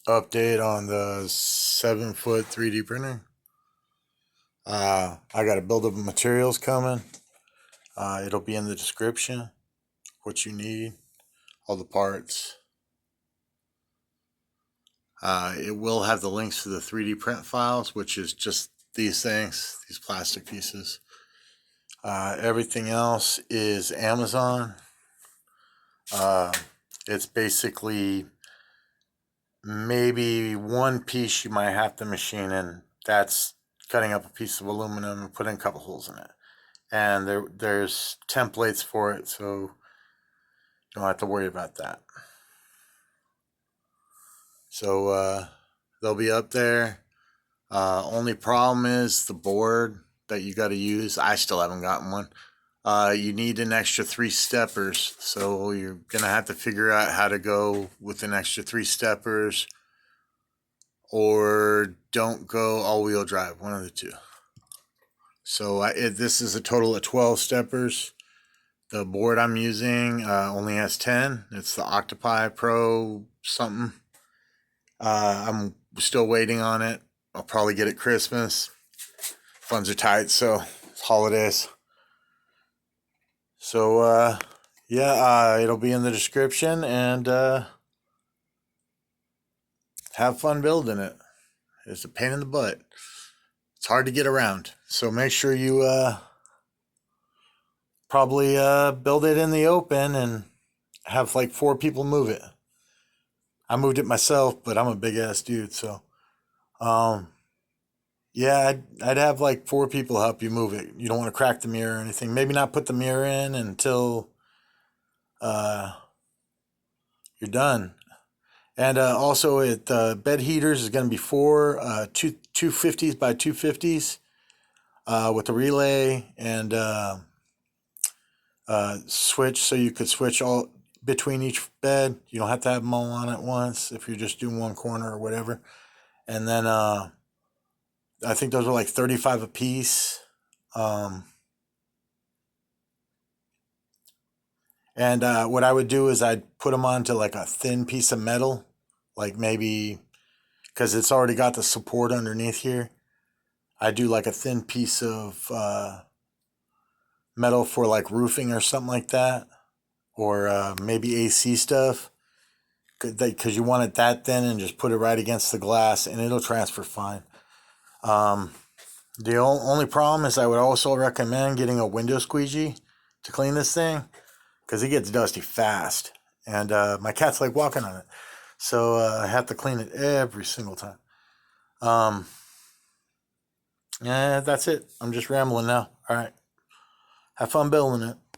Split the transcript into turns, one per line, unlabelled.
update on the 7-foot 3D printer. I got a build of materials coming. It'll be in the description, what you need, all the parts. It will have the links to the 3D print files, which is just these things, these plastic pieces. Everything else is Amazon. It's basically maybe one piece you might have to machine in. That's cutting up a piece of aluminum and putting a couple holes in it. And there's templates for it, so you don't have to worry about that. So they'll be up there. Only problem is the board that you got to use. I still haven't gotten one. You need an extra 3 steppers, so you're gonna have to figure out how to go with an extra 3 steppers, or don't go all-wheel drive, one of the two. So this is a total of 12 steppers. The board I'm using only has 10. It's the Octopi Pro something. I'm still waiting on it. I'll probably get it Christmas. Funds are tight, so it's holidays. So yeah, it'll be in the description, and have fun building it. It's a pain in the butt. It's hard to get around. So make sure you probably build it in the open and have like 4 people move it. I moved it myself, but I'm a big ass dude, so yeah, I'd have like 4 people help you move it. You don't want to crack the mirror or anything. Maybe not put the mirror in until you're done. And also, bed heaters is going to be 4 250s by 250s with a relay and switch, so you could switch all between each bed. You don't have to have them all on at once if you're just doing one corner or whatever. And then I think those were like 35 a piece. And what I would do is I'd put them onto like a thin piece of metal, like maybe, because it's already got the support underneath here. I do like a thin piece of metal for like roofing or something like that, or maybe AC stuff, because you want it that thin, and just put it right against the glass and it'll transfer fine. The only problem is I would also recommend getting a window squeegee to clean this thing, because it gets dusty fast, and my cat's like walking on it, so I have to clean it every single time. Yeah, that's it. I'm just rambling now. All right, have fun building it.